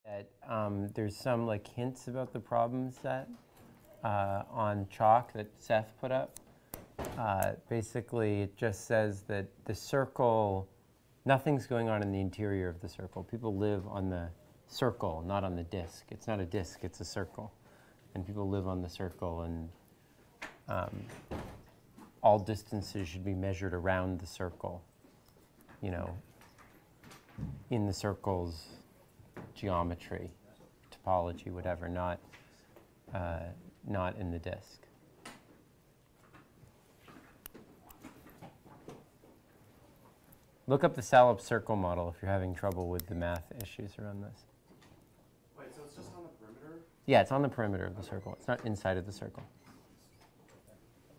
that there's some like hints about the problem set on chalk that Seth put up. Basically, it just says that the circle, nothing's going on in the interior of the circle. People live on the circle, not on the disk. It's not a disk, it's a circle. And people live on the circle, and all distances should be measured around the circle, you know, in the circle's geometry, topology, whatever, not in the disk. Look up the Salop circle model if you're having trouble with the math issues around this. Wait, so it's just on the perimeter? Yeah, it's on the perimeter of the circle. It's not inside of the circle.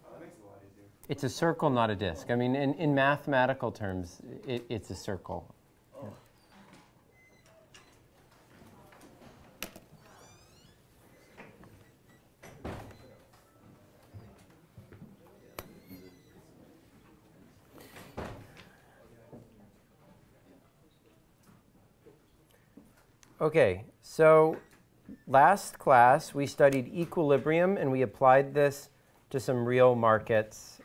Oh, that makes it a lot easier. It's a circle, not a disk. I mean, in mathematical terms, it's a circle. Oh. Okay, so last class we studied equilibrium and we applied this to some real markets,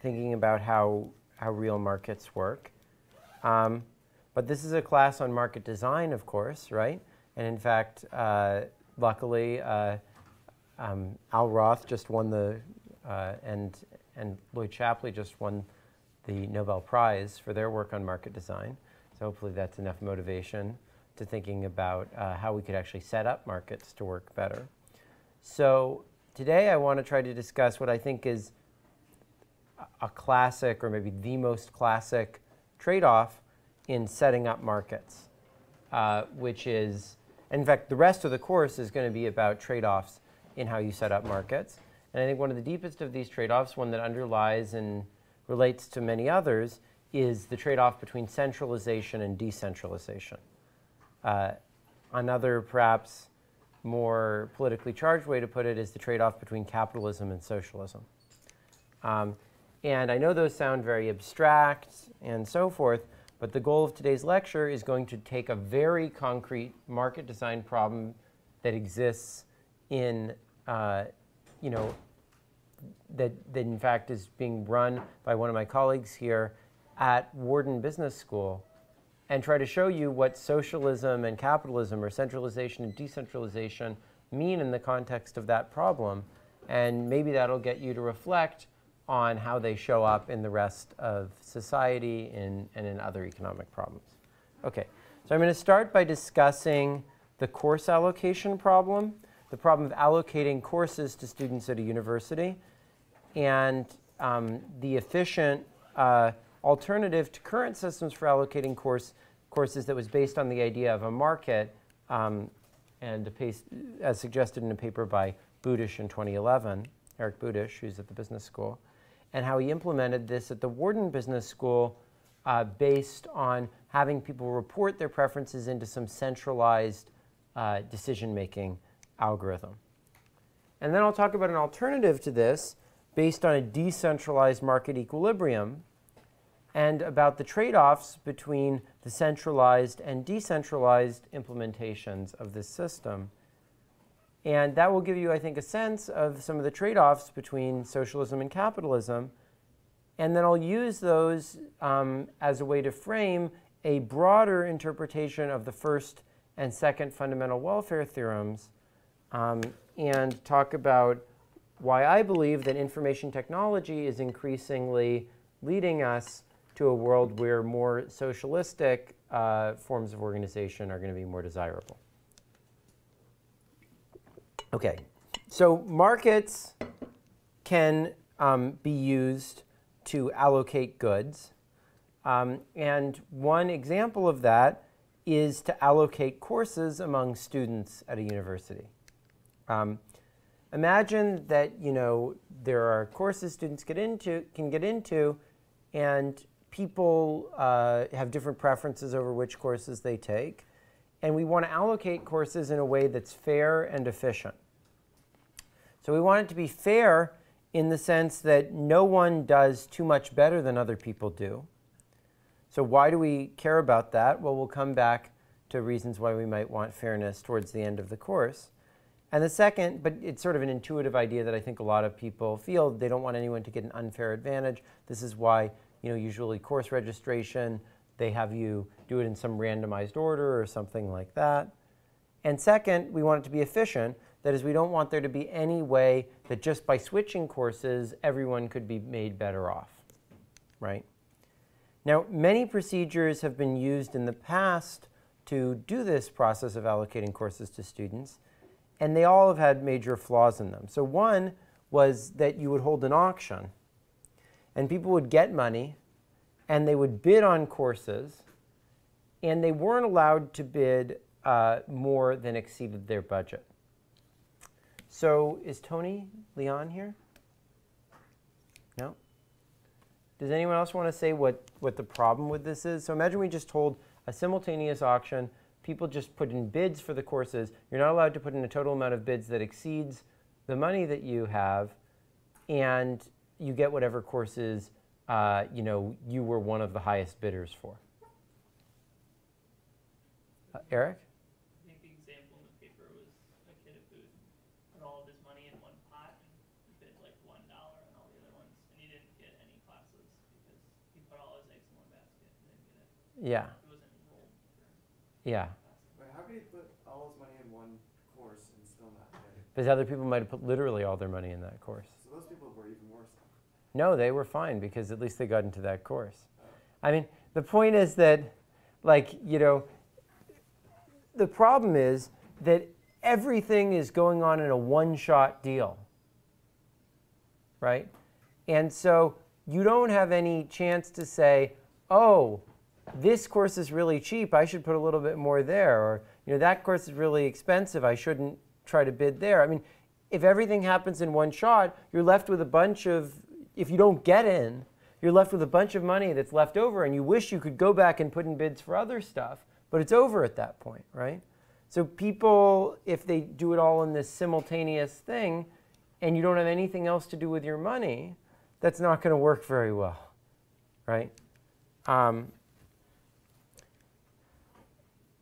thinking about how real markets work. But this is a class on market design, of course, right? And in fact, luckily, Al Roth just won the, and Lloyd Shapley just won the Nobel Prize for their work on market design. So hopefully that's enough motivation to thinking about how we could actually set up markets to work better. So today I want to try to discuss what I think is a classic, or maybe the most classic, trade-off in setting up markets, which is, in fact, the rest of the course is going to be about trade-offs in how you set up markets. And I think one of the deepest of these trade-offs, one that underlies and relates to many others, is the trade-off between centralization and decentralization. Another, perhaps more politically charged way to put it is the trade-off between capitalism and socialism. And I know those sound very abstract and so forth, but the goal of today's lecture is going to take a very concrete market design problem that exists in, you know, that in fact is being run by one of my colleagues here at Wharton Business School, and try to show you what socialism and capitalism, or centralization and decentralization, mean in the context of that problem. And maybe that'll get you to reflect on how they show up in the rest of society and in other economic problems. Okay, so I'm going to start by discussing the course allocation problem, the problem of allocating courses to students at a university, and the efficient alternative to current systems for allocating courses that was based on the idea of a market, and as suggested in a paper by Budish in 2011, Eric Budish, who's at the business school, and how he implemented this at the Wharton Business School based on having people report their preferences into some centralized decision-making algorithm. And then I'll talk about an alternative to this based on a decentralized market equilibrium, and about the trade-offs between the centralized and decentralized implementations of this system. And that will give you, I think, a sense of some of the trade-offs between socialism and capitalism. And then I'll use those as a way to frame a broader interpretation of the first and second fundamental welfare theorems, and talk about why I believe that information technology is increasingly leading us to a world where more socialistic forms of organization are going to be more desirable. Okay, so markets can be used to allocate goods. And one example of that is to allocate courses among students at a university. Imagine that, you know, there are courses students can get into, and people have different preferences over which courses they take. And we want to allocate courses in a way that's fair and efficient. So we want it to be fair in the sense that no one does too much better than other people do. So why do we care about that? Well, we'll come back to reasons why we might want fairness towards the end of the course. And the second, but it's sort of an intuitive idea that I think a lot of people feel, they don't want anyone to get an unfair advantage. This is why, usually course registration, they have you do it in some randomized order or something like that. And second, we want it to be efficient. That is, we don't want there to be any way that just by switching courses, everyone could be made better off, right? Now, many procedures have been used in the past to do this process of allocating courses to students, and they all have had major flaws in them. So one was that you would hold an auction, and people would get money, and they would bid on courses, and they weren't allowed to bid more than exceeded their budget. So is Tony Leon here? No? Does anyone else want to say what the problem with this is? So imagine we just hold a simultaneous auction. People just put in bids for the courses. You're not allowed to put in a total amount of bids that exceeds the money that you have, and you get whatever courses you were one of the highest bidders for. Eric? I think the example in the paper was a kid who put all of his money in one pot and he bid like $1 on all the other ones, and he didn't get any classes because he put all his eggs in one basket and didn't get it. Yeah. He wasn't enrolled for Yeah. classes. Wait, how could he put all his money in one course and still not get it? Because other people might have put literally all their money in that course. So those people were even worse. No, they were fine because at least they got into that course. I mean, the point is that, the problem is that everything is going on in a one-shot deal, right? And so you don't have any chance to say, oh, this course is really cheap, I should put a little bit more there, or that course is really expensive, I shouldn't try to bid there. I mean, if everything happens in one shot, you're left with a bunch of, if you don't get in, you're left with a bunch of money that's left over, and you wish you could go back and put in bids for other stuff, but it's over at that point, right? So people, if they do it all in this simultaneous thing, and you don't have anything else to do with your money, that's not going to work very well, right?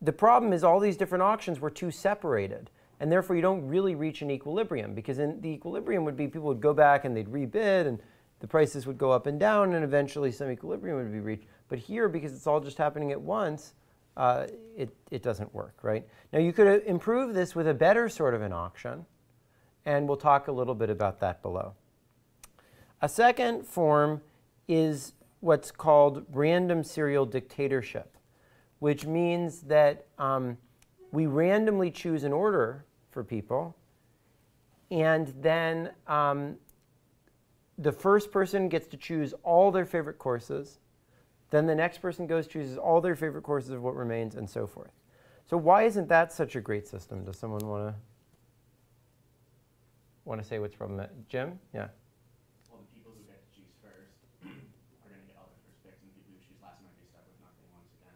The problem is all these different auctions were too separated, and therefore you don't really reach an equilibrium, because in the equilibrium would be people would go back and they'd rebid, and the prices would go up and down, and eventually some equilibrium would be reached. But here, because it's all just happening at once, it doesn't work, right? Now you could improve this with a better sort of an auction, and we'll talk a little bit about that below. A second form is what's called random serial dictatorship, which means that we randomly choose an order for people, and then the first person gets to choose all their favorite courses. Then the next person chooses all their favorite courses of what remains, and so forth. So why isn't that such a great system? Does someone want to say what's from that? Jim? Yeah. Well, the people who get to choose first are going to get all their first picks, and the people who choose last might be stuck with nothing once again.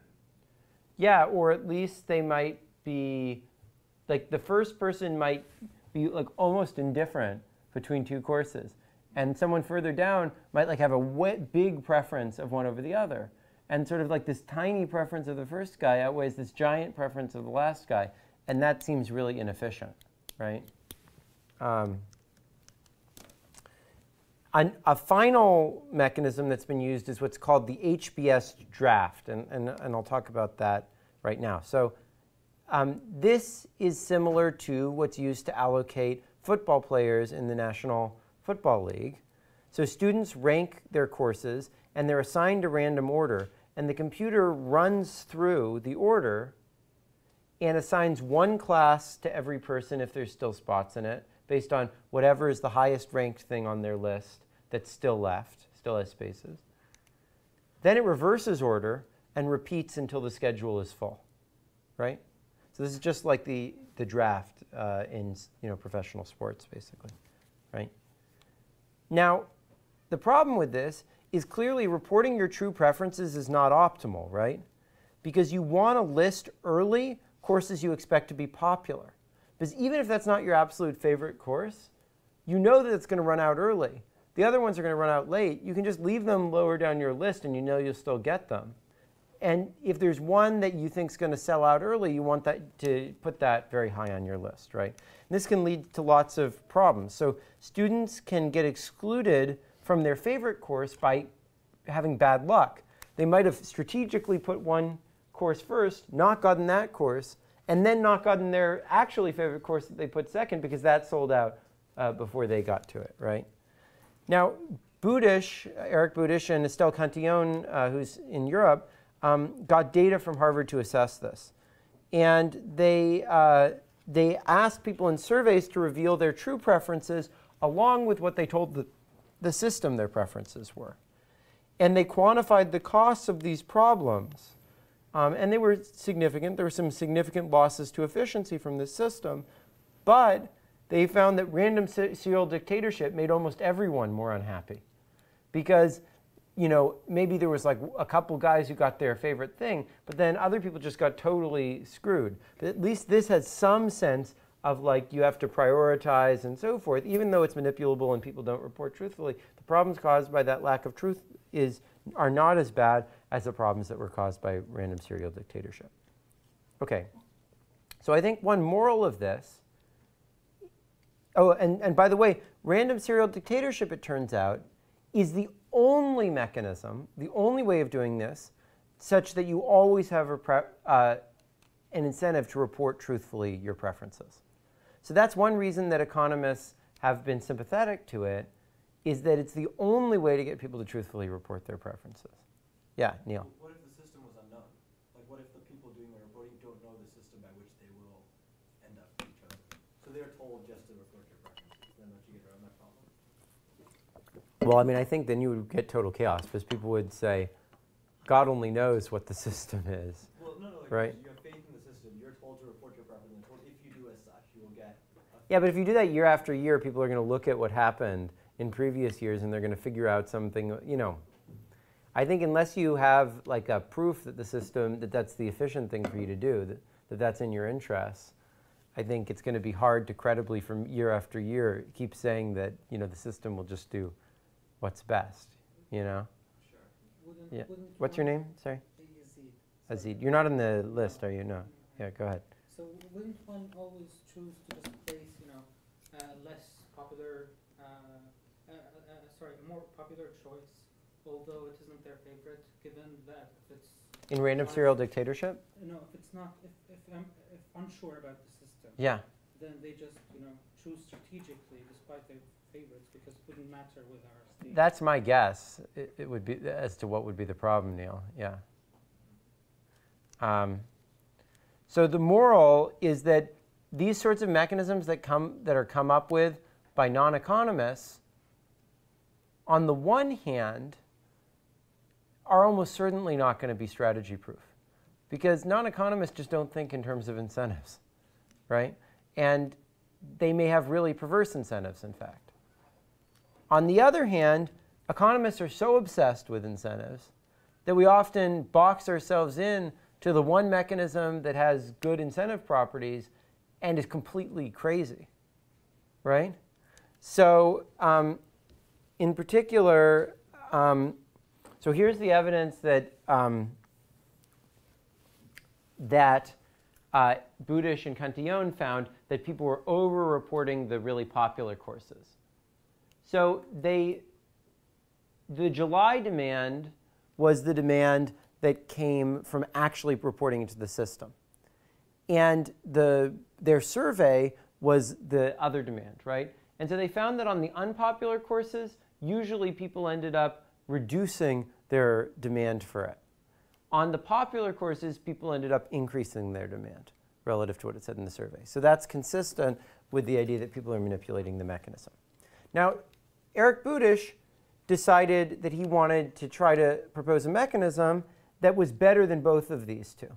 Yeah, or at least they might be, like the first person might be like almost indifferent between two courses. And someone further down might have a big preference of one over the other. And sort of like this tiny preference of the first guy outweighs this giant preference of the last guy. And that seems really inefficient, right? A final mechanism that's been used is what's called the HBS draft. And I'll talk about that right now. So this is similar to what's used to allocate football players in the National Football League. So students rank their courses, and they're assigned a random order, and the computer runs through the order and assigns one class to every person if there's still spots in it, based on whatever is the highest ranked thing on their list that's still left, still has spaces. Then it reverses order and repeats until the schedule is full, right? So this is just like the draft in professional sports, basically, right? Now, the problem with this is clearly reporting your true preferences is not optimal, right? Because you want to list early courses you expect to be popular. Because even if that's not your absolute favorite course, you know that it's going to run out early. The other ones are going to run out late. You can just leave them lower down your list, and you know you'll still get them. And if there's one that you think is going to sell out early, you want that to put that very high on your list, right? And this can lead to lots of problems. So students can get excluded from their favorite course by having bad luck. They might have strategically put one course first, not gotten that course, and then not gotten their actually favorite course that they put second because that sold out before they got to it, right? Now, Eric Budish and Estelle Cantillon, who's in Europe, got data from Harvard to assess this. And they asked people in surveys to reveal their true preferences along with what they told the system their preferences were. And they quantified the costs of these problems. And they were significant. There were some significant losses to efficiency from this system. But they found that random serial dictatorship made almost everyone more unhappy. Because maybe there was like a couple guys who got their favorite thing, but then other people just got totally screwed. But at least this has some sense of like you have to prioritize and so forth, even though it's manipulable and people don't report truthfully. The problems caused by that lack of truth are not as bad as the problems that were caused by random serial dictatorship. Okay, so I think one moral of this, and by the way, random serial dictatorship, it turns out, is the only mechanism, the only way of doing this, such that you always have an incentive to report truthfully your preferences. So that's one reason that economists have been sympathetic to it, is that it's the only way to get people to truthfully report their preferences. Yeah, Neil. What if the system was unknown? Like, what if the people doing the reporting don't know the system by which they will end up with each other? So they're told just to report your preferences. Then don't you get around that problem? Well, I mean, I think then you would get total chaos because people would say, God only knows what the system is. Well, no, right? You have faith in the system. You're told to report your preferences. And told if you do as such, you will get. Yeah, but if you do that year after year, people are going to look at what happened in previous years and they're going to figure out something, I think unless you have like a proof that the system, that's the efficient thing for you to do, that that's in your interests, I think it's going to be hard to credibly from year after year keep saying that, the system will just do what's best, Sure. Yeah. What's your name? Sorry? Azid. You're not on the list, are you? No. Yeah, go ahead. So wouldn't one always choose to just place, less popular, a more popular choice, although it isn't their favorite, given that if it's In random serial dictatorship? no, if it's not, if unsure about the system, Yeah. then they just choose strategically despite their favorites because it wouldn't matter with our state. That's my guess. It would be as to what would be the problem, Neil. Yeah. So the moral is that these sorts of mechanisms that are come up with by non-economists, on the one hand, are almost certainly not going to be strategy proof, because non-economists just don't think in terms of incentives, right? And they may have really perverse incentives, in fact. On the other hand, economists are so obsessed with incentives that we often box ourselves in to the one mechanism that has good incentive properties and is completely crazy, right? So in particular, so here's the evidence that Budish and Cantillon found that people were over-reporting the really popular courses. So the July demand was the demand that came from actually reporting into the system. And their survey was the other demand, right? And so they found that on the unpopular courses, usually people ended up reducing their demand for it. On the popular courses, people ended up increasing their demand relative to what it said in the survey. So that's consistent with the idea that people are manipulating the mechanism. Now, Eric Budish decided that he wanted to try to propose a mechanism that was better than both of these two.